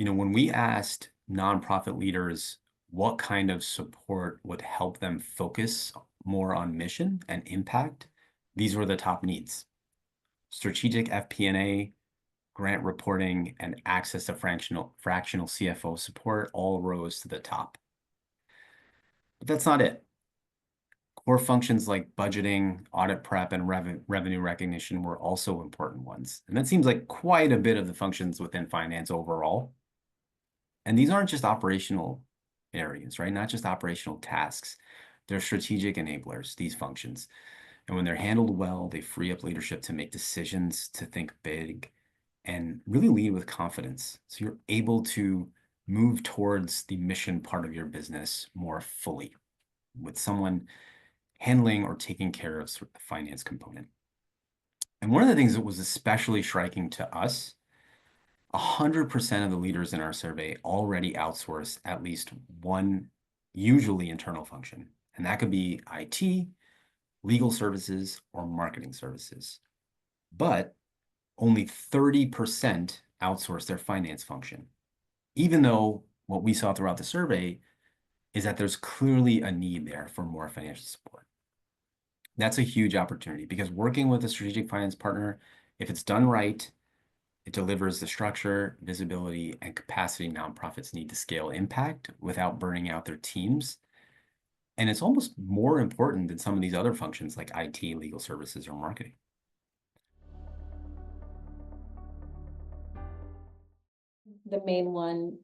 When we asked nonprofit leaders what kind of support would help them focus more on mission and impact, these were the top needs. Strategic FP&A, grant reporting, and access to fractional CFO support all rose to the top. But that's not it. Core functions like budgeting, audit prep, and revenue recognition were also important ones. And that seems like quite a bit of the functions within finance overall. And these aren't just operational areas, right? Not just operational tasks. They're strategic enablers, these functions. And when they're handled well, they free up leadership to make decisions, to think big, and really lead with confidence. So you're able to move towards the mission part of your business more fully with someone handling or taking care of the finance component. And one of the things that was especially striking to us, 100% of the leaders in our survey already outsource at least one, usually internal function. And that could be IT, legal services, or marketing services. But only 30% outsource their finance function, even though what we saw throughout the survey is that there's clearly a need there for more financial support. That's a huge opportunity because working with a strategic finance partner, if it's done right, it delivers the structure, visibility, and capacity nonprofits need to scale impact without burning out their teams. And it's almost more important than some of these other functions like IT, legal services, or marketing. The main one,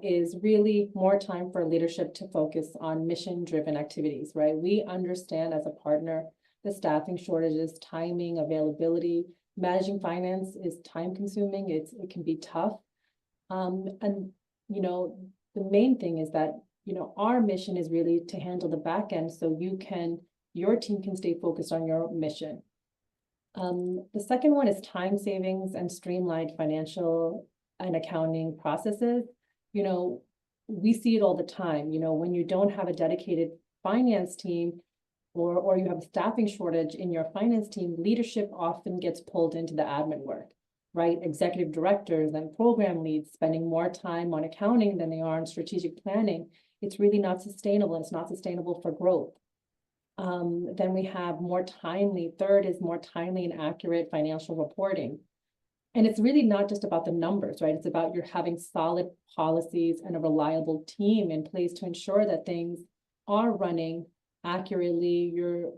is really more time for leadership to focus on mission-driven activities, right? We understand as a partner the staffing shortages, timing, availability. Managing finance is time-consuming. It can be tough. And the main thing is that our mission is really to handle the back end so your team can stay focused on your mission. The second one is time savings and streamlined financial and accounting processes. We see it all the time. When you don't have a dedicated finance team or you have a staffing shortage in your finance team, leadership often gets pulled into the admin work, right? Executive directors and program leads spending more time on accounting than they are on strategic planning. It's really not sustainable. It's not sustainable for growth. Then we have third is more timely and accurate financial reporting. And it's really not just about the numbers, right? It's about you're having solid policies and a reliable team in place to ensure that things are running accurately, the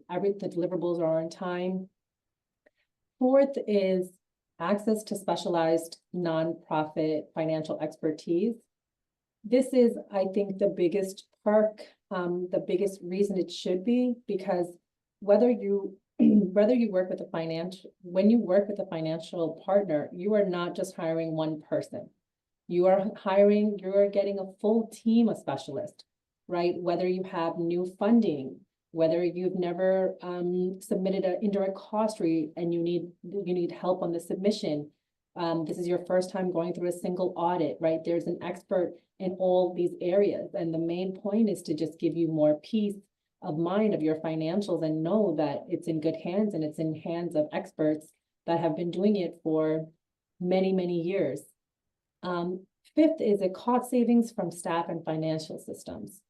deliverables are on time. Fourth is access to specialized nonprofit financial expertise. This is, I think, the biggest perk, the biggest reason it should be, because when you work with a financial partner, you are not just hiring one person. You are getting a full team of specialists, right? Whether you have new funding, whether you've never submitted an indirect cost and you need help on the submission. This is your first time going through a single audit, right? There's an expert in all these areas. And the main point is to just give you more peace of mind of your financials and know that it's in good hands and it's in hands of experts that have been doing it for many, many years. Fifth is a cost savings from staff and financial systems.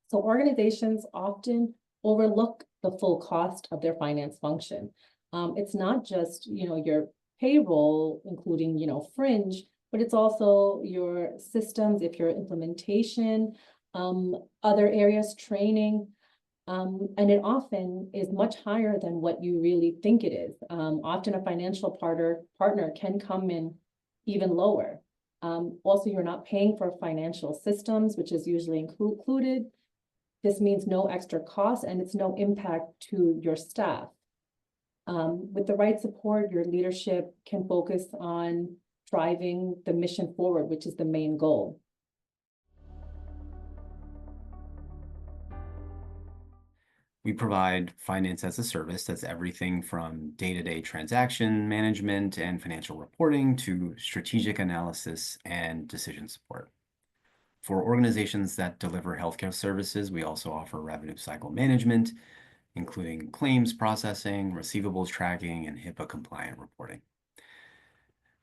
So organizations often overlook the full cost of their finance function. It's not just, your payroll, including, fringe, but it's also your systems, if your implementation, other areas, training, and it often is much higher than what you really think it is. Often a financial partner can come in even lower. Also, you're not paying for financial systems, which is usually included. This means no extra cost and it's no impact to your staff. With the right support, your leadership can focus on driving the mission forward, which is the main goal. We provide finance as a service. That's everything from day-to-day transaction management and financial reporting to strategic analysis and decision support. For organizations that deliver healthcare services, we also offer revenue cycle management, including claims processing, receivables tracking, and HIPAA compliant reporting.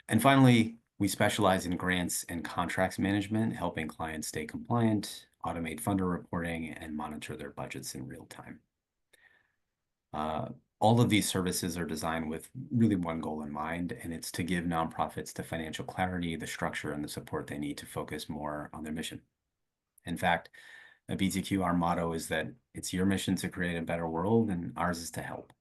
And finally, We specialize in grants and contracts management, helping clients stay compliant, automate funder reporting, and monitor their budgets in real time. All of these services are designed with really one goal in mind, and it's to give nonprofits the financial clarity, the structure, and the support they need to focus more on their mission. In fact, at BTQ, our motto is that it's your mission to create a better world, and ours is to help.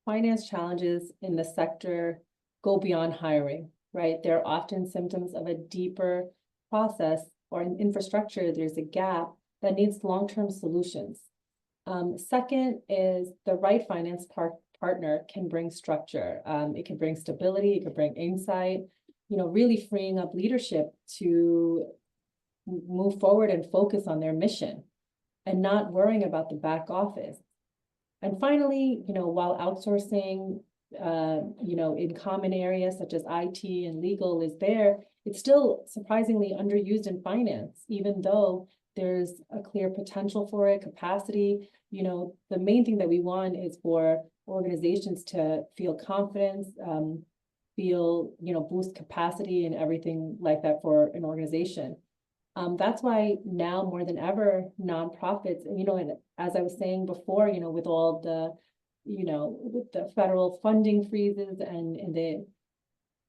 Finance challenges in the sector go beyond hiring, right? They're often symptoms of a deeper process or an infrastructure. There's a gap that needs long-term solutions. Second is the right finance partner can bring structure. It can bring stability, it can bring insight, really freeing up leadership to move forward and focus on their mission and not worrying about the back office. And finally, while outsourcing, in common areas such as IT and legal is there, it's still surprisingly underused in finance, even though there's a clear potential for it, capacity. The main thing that we want is for organizations to feel confidence, boost capacity and everything like that for an organization. That's why now more than ever, nonprofits, and as I was saying before, with all the, with the federal funding freezes and the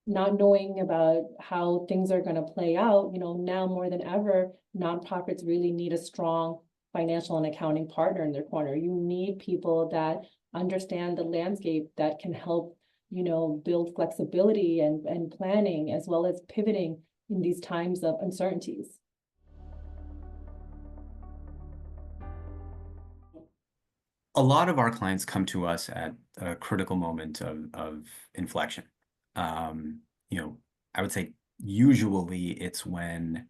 not knowing about how things are going to play out, now more than ever, nonprofits really need a strong financial and accounting partner in their corner. You need people that understand the landscape that can help, build flexibility and planning as well as pivoting in these times of uncertainties. A lot of our clients come to us at a critical moment of inflection. I would say usually it's when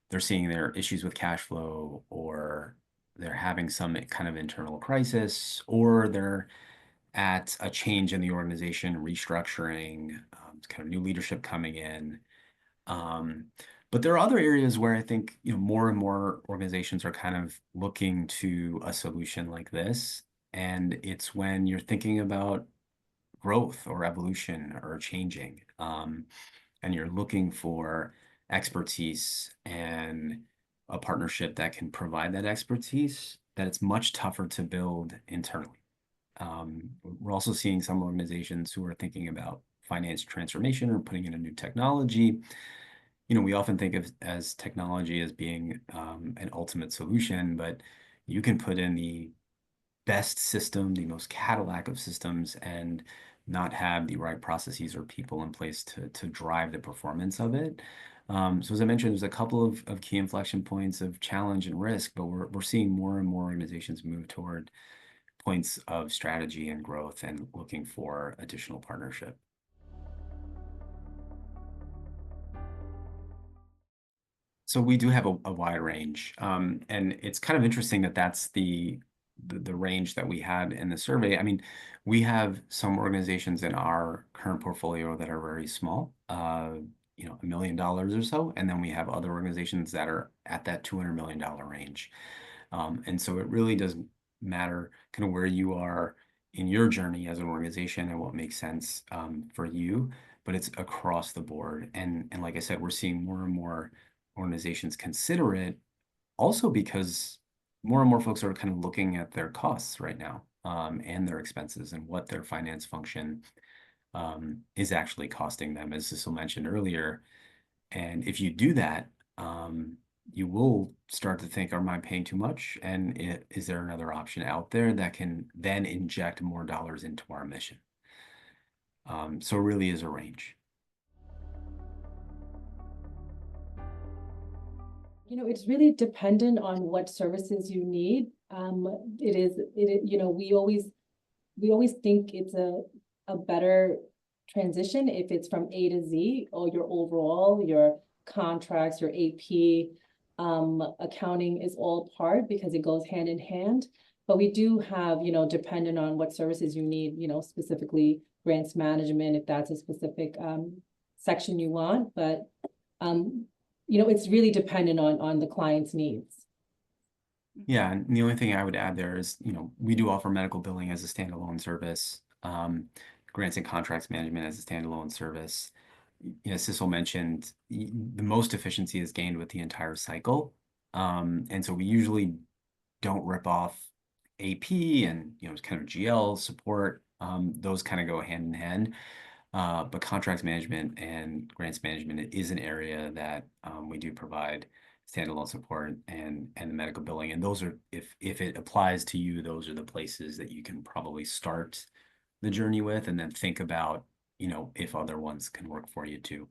they're seeing their issues with cash flow, or they're having some kind of internal crisis, or they're at a change in the organization, restructuring, kind of new leadership coming in. But there are other areas where I think more and more organizations are kind of looking to a solution like this. And it's when you're thinking about growth or evolution or changing, and you're looking for expertise and a partnership that can provide that expertise, that it's much tougher to build internally. We're also seeing some organizations who are thinking about finance transformation or putting in a new technology. We often think of as technology as being an ultimate solution, but you can put in the best system, the most Cadillac of systems, and not have the right processes or people in place to drive the performance of it. So as I mentioned, there's a couple of key inflection points of challenge and risk, but we're seeing more and more organizations move toward points of strategy and growth and looking for additional partnership. So we do have a wide range, and it's kind of interesting that that's the range that we had in the survey. I mean, we have some organizations in our current portfolio that are very small, $1 million or so, and then we have other organizations that are at that $200 million range. And so it really doesn't matter kind of where you are in your journey as an organization and what makes sense for you, but it's across the board. And like I said, we're seeing more and more organizations consider it, also because more and more folks are kind of looking at their costs right now, and their expenses and what their finance function is actually costing them, as Cecil mentioned earlier. And if you do that, you will start to think, am I paying too much? And is there another option out there that can then inject more dollars into our mission? So it really is a range. It's really dependent on what services you need. We always think it's a better transition if it's from A to Z, or your overall, your contracts, your AP, accounting is all part because it goes hand in hand. But we do have, dependent on what services you need, specifically grants management, if that's a specific section you want. But it's really dependent on the client's needs. Yeah, and the only thing I would add there is, we do offer medical billing as a standalone service. Grants and contracts management as a standalone service. Sissel mentioned the most efficiency is gained with the entire cycle. And so we usually don't rip off AP and kind of GL support. Those kind of go hand in hand. But contracts management and grants management is an area that we do provide standalone support and the medical billing. And those are, if it applies to you, those are the places that you can probably start the journey with, and then think about, if other ones can work for you too.